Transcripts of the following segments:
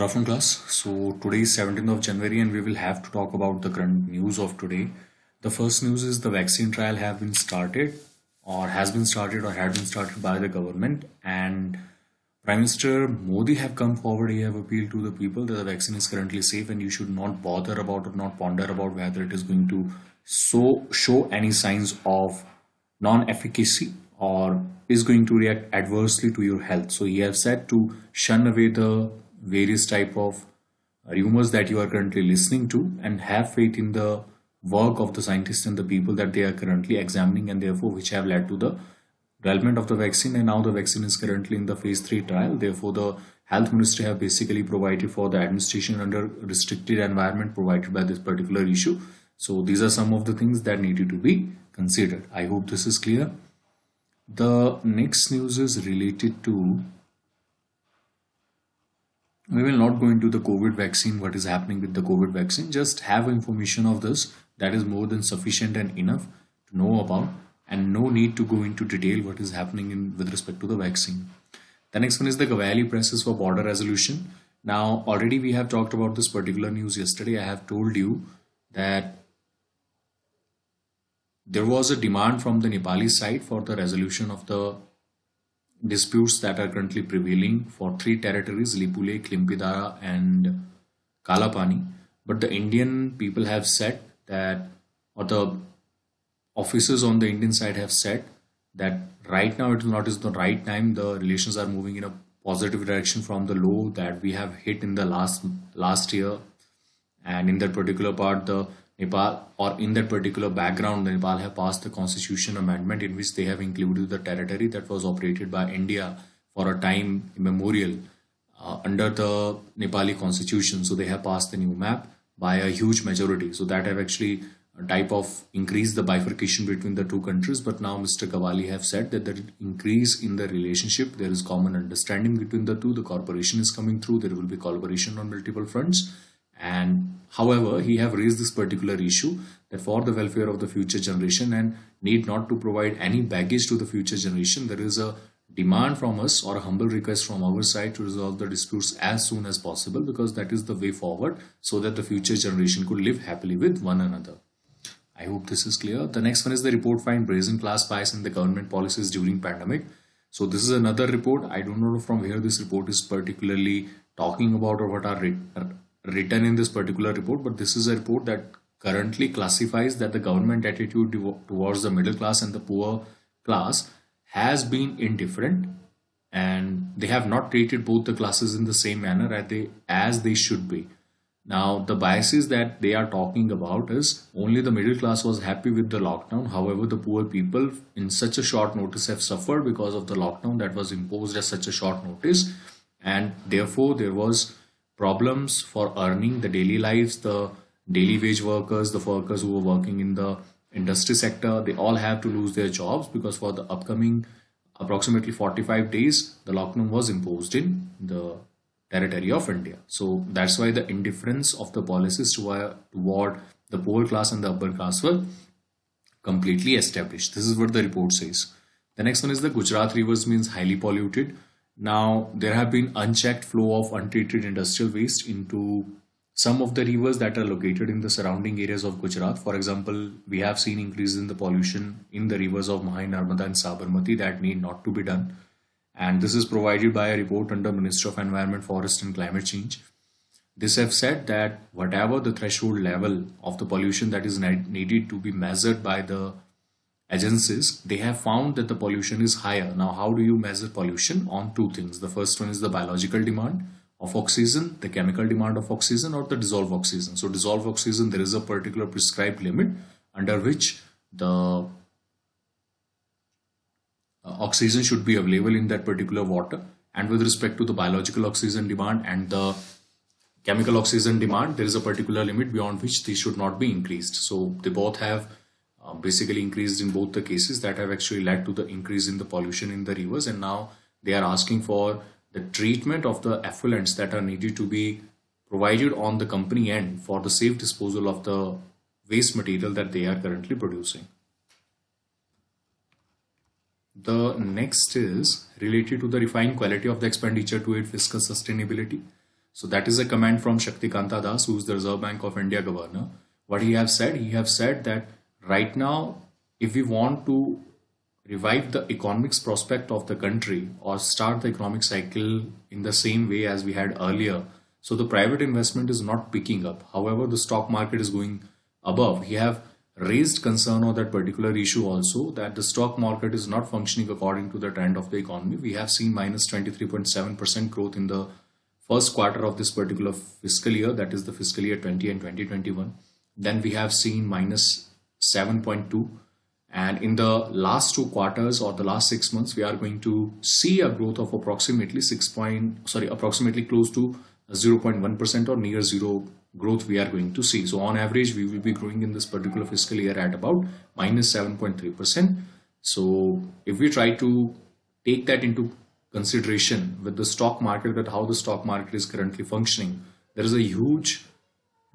Good afternoon, class. So today is 17th of January, and we will have to talk about the current news of today. The first news is the vaccine trial have been started, or has been started, or had been started by the government. And Prime Minister Modi have come forward. He have appealed to the people that the vaccine is currently safe, and you should not bother about or not ponder about whether it is going to show any signs of non-efficacy or is going to react adversely to your health. So he have said to shun away the various type of rumors that you are currently listening to and have faith in the work of the scientists and the people that they are currently examining, and therefore which have led to the development of the vaccine. And now the vaccine is currently in the phase 3 trial. Therefore the health ministry have basically provided for the administration under restricted environment provided by this particular issue. So these are some of the things that needed to be considered. I hope this is clear. The next news is related to, we will not go into the COVID vaccine, what is happening with the COVID vaccine. Just have information of this. That is more than sufficient and enough to know about, and no need to go into detail what is happening with respect to the vaccine. The next one is the Gawali presses for border resolution. Now, already we have talked about this particular news yesterday. I have told you that there was a demand from the Nepali side for the resolution of the disputes that are currently prevailing for three territories, Lipulekh, Limpidara and Kalapani. But the Indian people have said that, or the officers on the Indian side have said that right now it is not is the right time. The relations are moving in a positive direction from the low that we have hit in the last year. And in that particular part, the Nepal, or in that particular background, the Nepal have passed the constitution amendment in which they have included the territory that was operated by India for a time immemorial under the Nepali constitution. So they have passed the new map by a huge majority. So that have actually type of increased the bifurcation between the two countries. But now Mr. Gawali have said that the increase in the relationship, there is common understanding between the two. The corporation is coming through. There will be collaboration on multiple fronts. And however, he have raised this particular issue that for the welfare of the future generation and need not to provide any baggage to the future generation, there is a demand from us or a humble request from our side to resolve the disputes as soon as possible, because that is the way forward so that the future generation could live happily with one another. I hope this is clear. The next one is the report find brazen class bias in the government policies during pandemic. So this is another report. I don't know from where this report is particularly talking about or what are written in this particular report, but this is a report that currently classifies that the government attitude towards the middle class and the poor class has been indifferent, and they have not treated both the classes in the same manner as they should be. Now, the biases that they are talking about is only the middle class was happy with the lockdown. However, the poor people in such a short notice have suffered because of the lockdown that was imposed at such a short notice, and therefore there was problems for earning the daily lives. The daily wage workers, the workers who were working in the industry sector, they all have to lose their jobs because for the upcoming approximately 45 days, the lockdown was imposed in the territory of India. So that's why the indifference of the policies toward the poor class and the upper class were completely established. This is what the report says. The next one is the Gujarat rivers means highly polluted. Now, there have been unchecked flow of untreated industrial waste into some of the rivers that are located in the surrounding areas of Gujarat. For example, we have seen increase in the pollution in the rivers of Mahai, Narmada and Sabarmati that need not to be done. And this is provided by a report under Ministry of Environment, Forest and Climate Change. This have said that whatever the threshold level of the pollution that is needed to be measured by the agencies, they have found that the pollution is higher. Now, how do you measure pollution? On two things. The first one is the biological demand of oxygen, the chemical demand of oxygen, or the dissolved oxygen. So dissolved oxygen, there is a particular prescribed limit under which the oxygen should be available in that particular water. And with respect to the biological oxygen demand and the chemical oxygen demand, there is a particular limit beyond which they should not be increased. So they both have basically increased in both the cases that have actually led to the increase in the pollution in the rivers. And now they are asking for the treatment of the effluents that are needed to be provided on the company end for the safe disposal of the waste material that they are currently producing. The next is related to the refined quality of the expenditure to aid fiscal sustainability. So that is a comment from Shaktikanta Das, who is the Reserve Bank of India governor. What he have said? He have said that right now, if we want to revive the economics prospect of the country or start the economic cycle in the same way as we had earlier, so the private investment is not picking up. However, the stock market is going above. He have raised concern on that particular issue also, that the stock market is not functioning according to the trend of the economy. We have seen minus 23.7% growth in the first quarter of this particular fiscal year, that is the fiscal year 20 and 2021. Then we have seen minus 7.2, and in the last two quarters or the last 6 months, we are going to see a growth of approximately approximately close to 0.1% or near zero growth we are going to see. So on average, we will be growing in this particular fiscal year at about minus 7.3%. So if we try to take that into consideration with the stock market, that how the stock market is currently functioning, there is a huge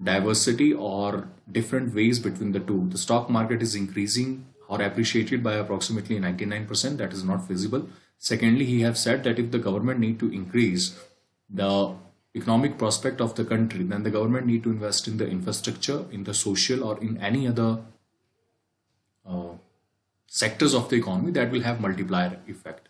diversity or different ways between the two. The stock market is increasing or appreciated by approximately 99%. That is not feasible. Secondly, he have said that if the government need to increase the economic prospect of the country, then the government need to invest in the infrastructure, in the social, or in any other uh, sectors of the economy that will have multiplier effect.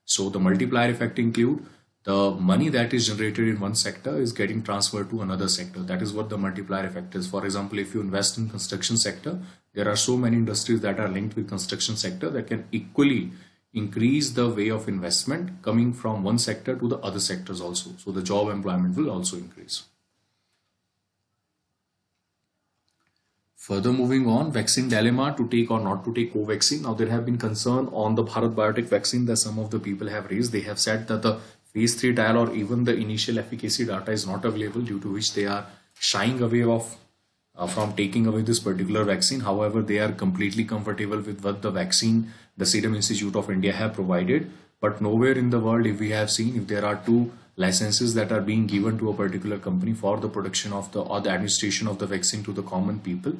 So the multiplier effect include the money that is generated in one sector is getting transferred to another sector. That is what the multiplier effect is. For example, if you invest in construction sector, there are so many industries that are linked with construction sector that can equally increase the way of investment coming from one sector to the other sectors also. So the job employment will also increase. Further moving on, vaccine dilemma, to take or not to take Covaxin. Now there have been concern on the Bharat Biotech vaccine that some of the people have raised. They have said that the phase 3 trial or even the initial efficacy data is not available, due to which they are shying away of from taking away this particular vaccine. However, they are completely comfortable with what the vaccine the Serum Institute of India have provided. But nowhere in the world, if we have seen, if there are two licenses that are being given to a particular company for the production of the or the administration of the vaccine to the common people,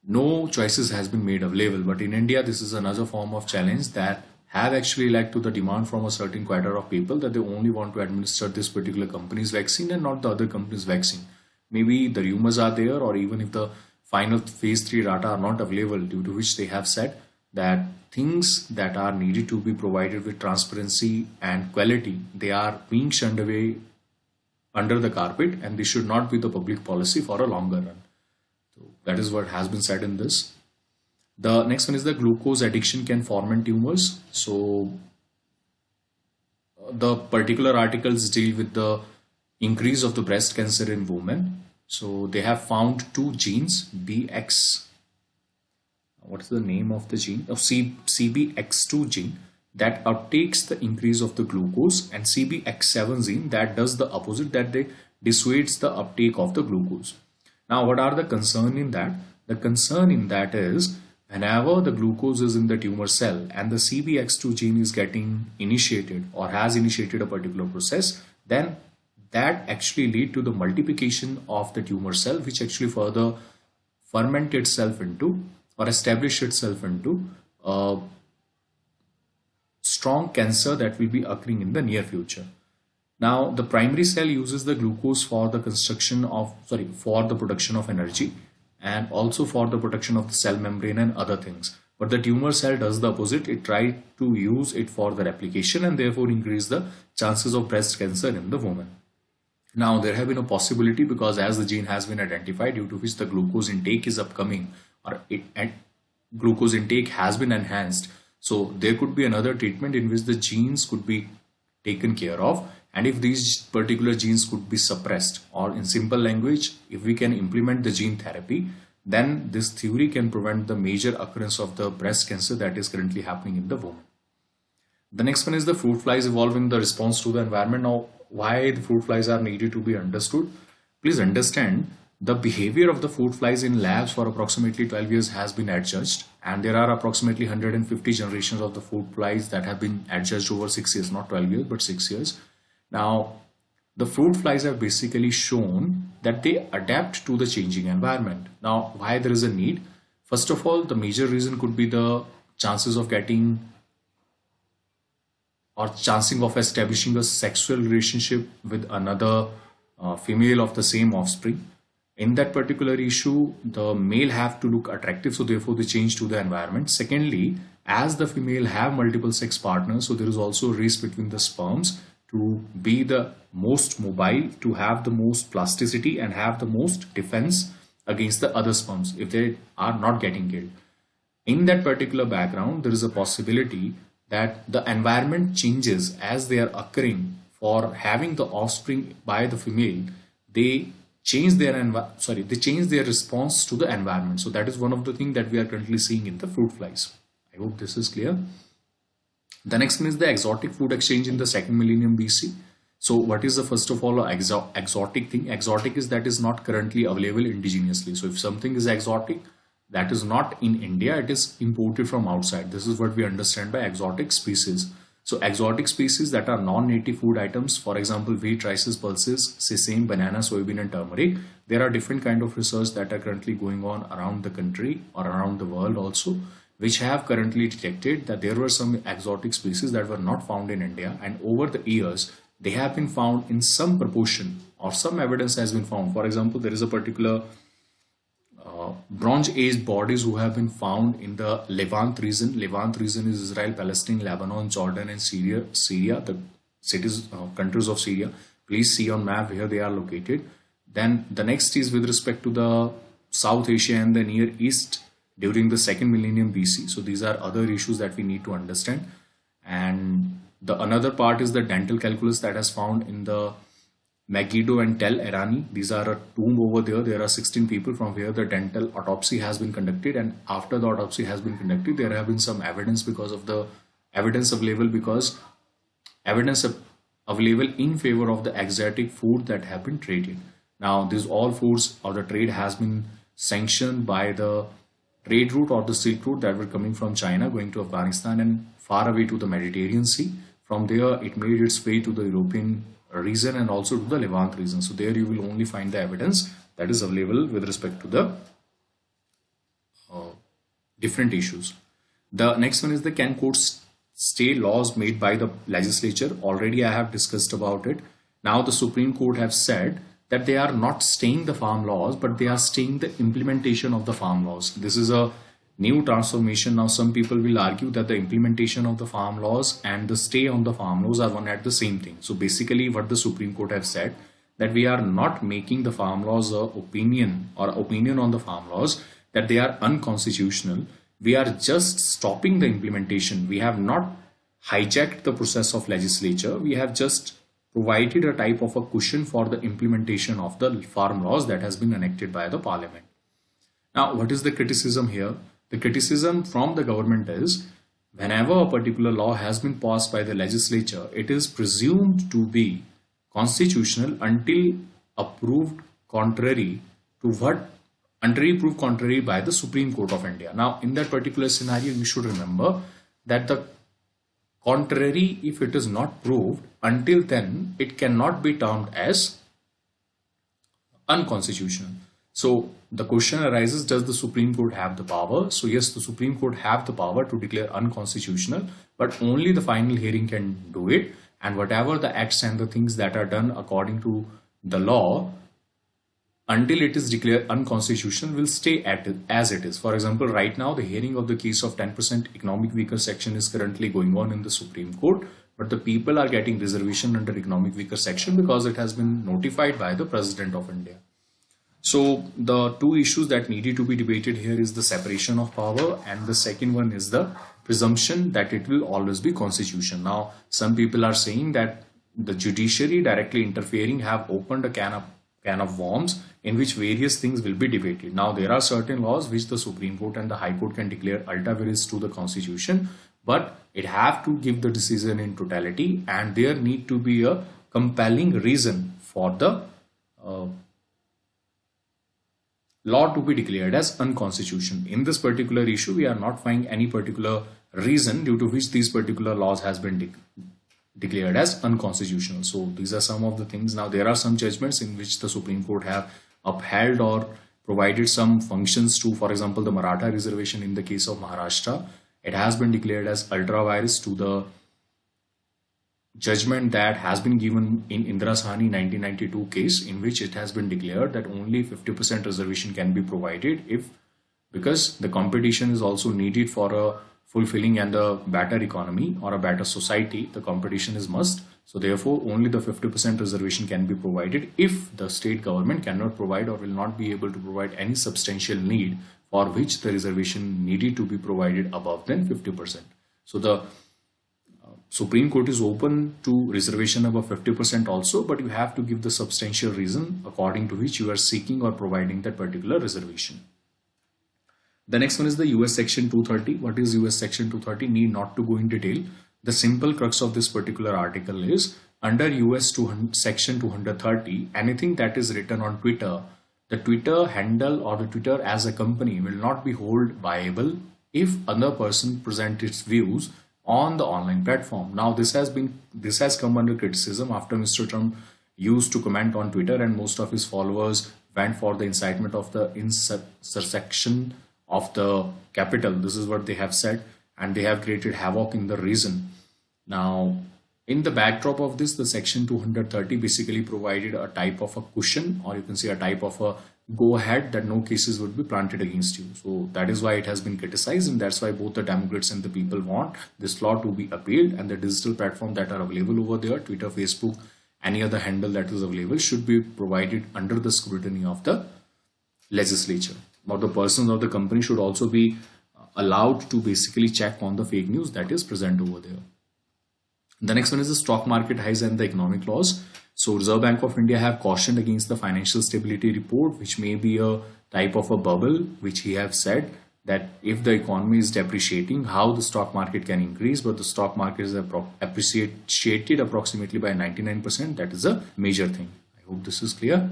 no choices has been made available. But in India, this is another form of challenge that have actually led to the demand from a certain quarter of people that they only want to administer this particular company's vaccine and not the other company's vaccine. Maybe the rumors are there, or even if the final phase 3 data are not available, due to which they have said that things that are needed to be provided with transparency and quality, they are being shunned away under the carpet, and this should not be the public policy for a longer run. So that is what has been said in this. The next one is the glucose addiction can foment tumors. So the particular articles deal with the increase of the breast cancer in women. So they have found two genes, BX, what is the name of the gene? CBX2 gene that uptakes the increase of the glucose, and CBX7 gene that does the opposite, that they dissuades the uptake of the glucose. Now, what are the concern in that? The concern in that is whenever the glucose is in the tumor cell and the CBX2 gene is getting initiated or has initiated a particular process, then that actually lead to the multiplication of the tumor cell, which actually further ferment itself into or establish itself into a strong cancer that will be occurring in the near future. Now, the primary cell uses the glucose for the for the production of energy, and also for the protection of the cell membrane and other things. But the tumor cell does the opposite. It tries to use it for the replication and therefore increase the chances of breast cancer in the woman. Now, there have been a possibility, because as the gene has been identified, due to which the glucose intake is upcoming, and glucose intake has been enhanced. So there could be another treatment in which the genes could be taken care of, and if these particular genes could be suppressed, or in simple language, if we can implement the gene therapy, then this theory can prevent the major occurrence of the breast cancer that is currently happening in the woman. The next one is the fruit flies evolving the response to the environment. Now, why the fruit flies are needed to be understood? Please understand, the behavior of the fruit flies in labs for approximately 12 years has been adjudged, and there are approximately 150 generations of the fruit flies that have been adjudged over 6 years, not 12 years, but 6 years. Now, the fruit flies have basically shown that they adapt to the changing environment. Now, why there is a need? First of all, the major reason could be the chances of getting or chancing of establishing a sexual relationship with another female of the same offspring. In that particular issue, the male have to look attractive, so therefore they change to the environment. Secondly, as the female have multiple sex partners, so there is also a race between the sperms to be the most mobile, to have the most plasticity and have the most defense against the other sperms if they are not getting killed. In that particular background, there is a possibility that the environment changes as they are occurring for having the offspring by the female. They change their they change their response to the environment. So that is one of the things that we are currently seeing in the fruit flies. I hope this is clear. The next one is the exotic food exchange in the second millennium BC. So what is the first of all exotic thing? Exotic is that is not currently available indigenously. So if something is exotic, that is not in India, it is imported from outside. This is what we understand by exotic species. So exotic species that are non-native food items, for example, wheat, rices, pulses, sesame, banana, soybean and turmeric. There are different kind of research that are currently going on around the country or around the world also, which have currently detected that there were some exotic species that were not found in India, and over the years they have been found in some proportion or some evidence has been found. For example, there is a particular Bronze Age bodies who have been found in the Levant region. Levant region is Israel, Palestine, Lebanon, Jordan, and Syria. The cities, countries of Syria. Please see on map where they are located. Then the next is with respect to the South Asia and the Near East during the second millennium BC. So these are other issues that we need to understand. And the another part is the dental calculus that has found in the Megiddo and Tel Erani. These are a tomb over there. There are 16 people from where the dental autopsy has been conducted, and after the autopsy has been conducted, there have been some evidence because of the evidence available in favor of the exotic food that have been traded. Now, these all foods or the trade has been sanctioned by the trade route or the Silk Route that were coming from China, going to Afghanistan and far away to the Mediterranean Sea. From there, it made its way to the European region and also to the Levant region. So there you will only find the evidence that is available with respect to the different issues. The next one is the can courts stay laws made by the legislature. Already I have discussed about it. Now the Supreme Court have said that they are not staying the farm laws, but they are staying the implementation of the farm laws. This is a new transformation. Now some people will argue that the implementation of the farm laws and the stay on the farm laws are one at the same thing. So basically what the Supreme Court have said, that we are not making the farm laws opinion on the farm laws that they are unconstitutional. We are just stopping the implementation. We have not hijacked the process of legislature. We have just provided a type of a cushion for the implementation of the farm laws that has been enacted by the parliament. Now, what is the criticism here? The criticism from the government is whenever a particular law has been passed by the legislature, it is presumed to be constitutional until proved contrary by the Supreme Court of India. Now, in that particular scenario, you should remember that the contrary, if it is not proved, until then, it cannot be termed as unconstitutional. So the question arises, does the Supreme Court have the power? So yes, the Supreme Court have the power to declare unconstitutional, but only the final hearing can do it. And whatever the acts and the things that are done according to the law, until it is declared unconstitutional, will stay as it is. For example, right now, the hearing of the case of 10% economic weaker section is currently going on in the Supreme Court, but the people are getting reservation under economic weaker section because it has been notified by the President of India. So the two issues that needed to be debated here is the separation of power, and the second one is the presumption that it will always be constitution. Now, some people are saying that the judiciary directly interfering have opened a can of worms in which various things will be debated. Now, there are certain laws which the Supreme Court and the High Court can declare ultra vires to the constitution, but it have to give the decision in totality, and there need to be a compelling reason for the law to be declared as unconstitutional. In this particular issue, we are not finding any particular reason due to which these particular laws has been declared as unconstitutional. So these are some of the things. Now there are some judgments in which the Supreme Court have upheld or provided some functions to, for example, the Maratha reservation in the case of Maharashtra. It has been declared as ultra vires to the judgment that has been given in Indira Sahni 1992 case, in which it has been declared that only 50% reservation can be provided if, because the competition is also needed for a fulfilling and a better economy or a better society. The competition is must. So therefore, only the 50% reservation can be provided if the state government cannot provide or will not be able to provide any substantial need for which the reservation needed to be provided above than 50%. So the Supreme Court is open to reservation above 50% also, but you have to give the substantial reason according to which you are seeking or providing that particular reservation. The next one is the US Section 230. What is US Section 230? Need not to go in detail. The simple crux of this particular article is under US Section 230, anything that is written on Twitter, the Twitter handle or the Twitter as a company will not be held viable if another person presents its views on the online platform. Now this has come under criticism after Mr. Trump used to comment on Twitter and most of his followers went for the incitement of the insurrection of the capital. This is what they have said, and they have created havoc in the region. Now, in the backdrop of this, the Section 230 basically provided a type of a cushion, or you can say a type of a go ahead, that no cases would be planted against you. So that is why it has been criticized, and that's why both the Democrats and the people want this law to be appealed, and the digital platform that are available over there, Twitter, Facebook, any other handle that is available, should be provided under the scrutiny of the legislature. Or the persons of the company should also be allowed to basically check on the fake news that is present over there. The next one is the stock market highs and the economic loss. So Reserve Bank of India have cautioned against the financial stability report, which may be a type of a bubble, which he have said that if the economy is depreciating, how the stock market can increase, but the stock market is appreciated approximately by 99%. That is a major thing. I hope this is clear.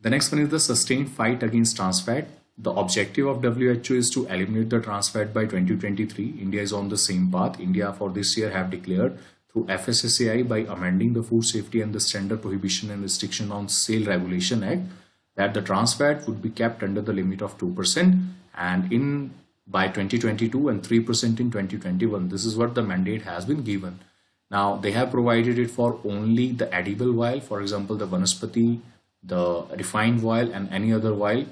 The next one is the sustained fight against trans fat. The objective of WHO is to eliminate the trans fat by 2023. India is on the same path. India for this year have declared through FSSAI by amending the Food Safety and the Standard Prohibition and Restriction on Sale Regulation Act that the trans fat would be kept under the limit of 2% and by 2022 and 3% in 2021. This is what the mandate has been given. Now they have provided it for only the edible oil, for example the vanaspati, the refined oil and any other oil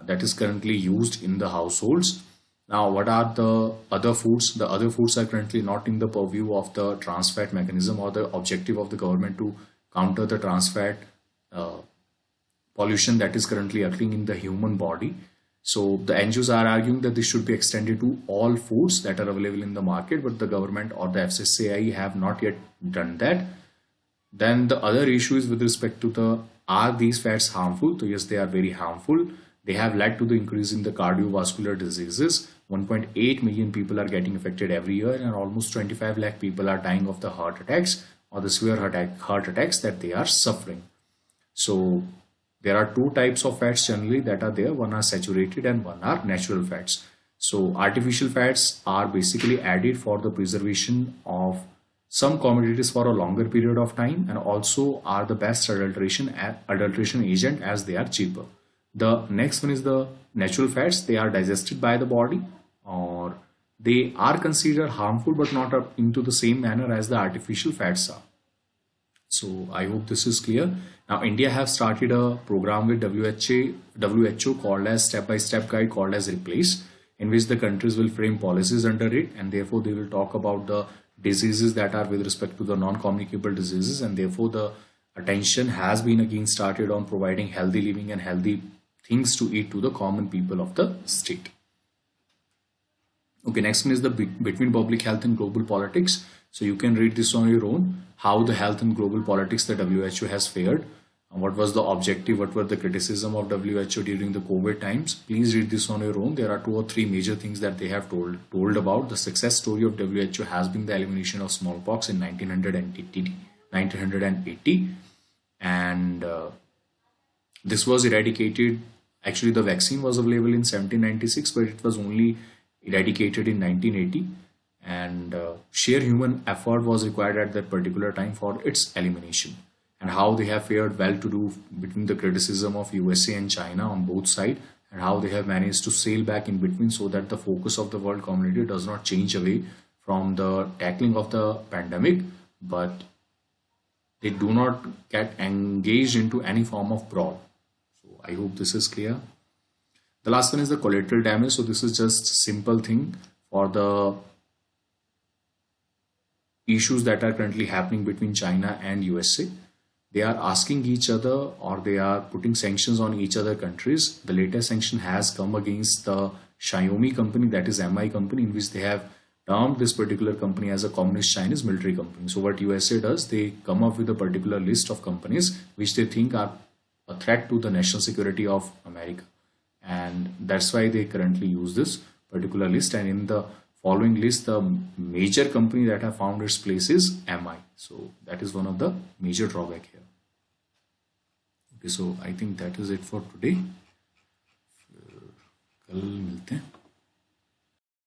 that is currently used in the households. Now, what are the other foods? The other foods are currently not in the purview of the trans fat mechanism or the objective of the government to counter the trans fat pollution that is currently occurring in the human body. So the NGOs are arguing that this should be extended to all foods that are available in the market, but the government or the FSSAI have not yet done that. Then the other issue is with respect to are these fats harmful? So yes, they are very harmful. They have led to the increase in the cardiovascular diseases. 1.8 million people are getting affected every year, and almost 25 lakh people are dying of the heart attacks or the severe heart attacks that they are suffering. So there are two types of fats generally that are there. One are saturated and one are natural fats. So artificial fats are basically added for the preservation of some commodities for a longer period of time, and also are the best adulteration agent as they are cheaper. The next one is the natural fats. They are digested by the body, or they are considered harmful but not into the same manner as the artificial fats are. So I hope this is clear. Now India have started a program with WHO called as step-by-step guide called as Replace, in which the countries will frame policies under it, and therefore they will talk about the diseases that are with respect to the non-communicable diseases, and therefore the attention has been again started on providing healthy living and healthy things to eat to the common people of the state. Okay, next one is the between public health and global politics. So you can read this on your own, how the health and global politics the WHO has fared, and what was the objective, what were the criticism of WHO during the COVID times. Please read this on your own. There are 2 or 3 major things that they have told about. The success story of WHO has been the elimination of smallpox in 1980, and this was eradicated. Actually, the vaccine was available in 1796, but it was only eradicated in 1980, and sheer human effort was required at that particular time for its elimination. And how they have fared well to do between the criticism of USA and China on both sides, and how they have managed to sail back in between so that the focus of the world community does not change away from the tackling of the pandemic, but they do not get engaged into any form of fraud. So I hope this is clear. The last one is the collateral damage. So this is just simple thing for the issues that are currently happening between China and USA. They are asking each other, or they are putting sanctions on each other countries. The latest sanction has come against the Xiaomi company, that is MI company, in which they have termed this particular company as a communist Chinese military company. So what USA does, they come up with a particular list of companies which they think are a threat to the national security of America, and that's why they currently use this particular list. And in the following list, the major company that have found its place is MI. So that is one of the major drawback here. Okay, so I think that is it for today. कल मिलते हैं.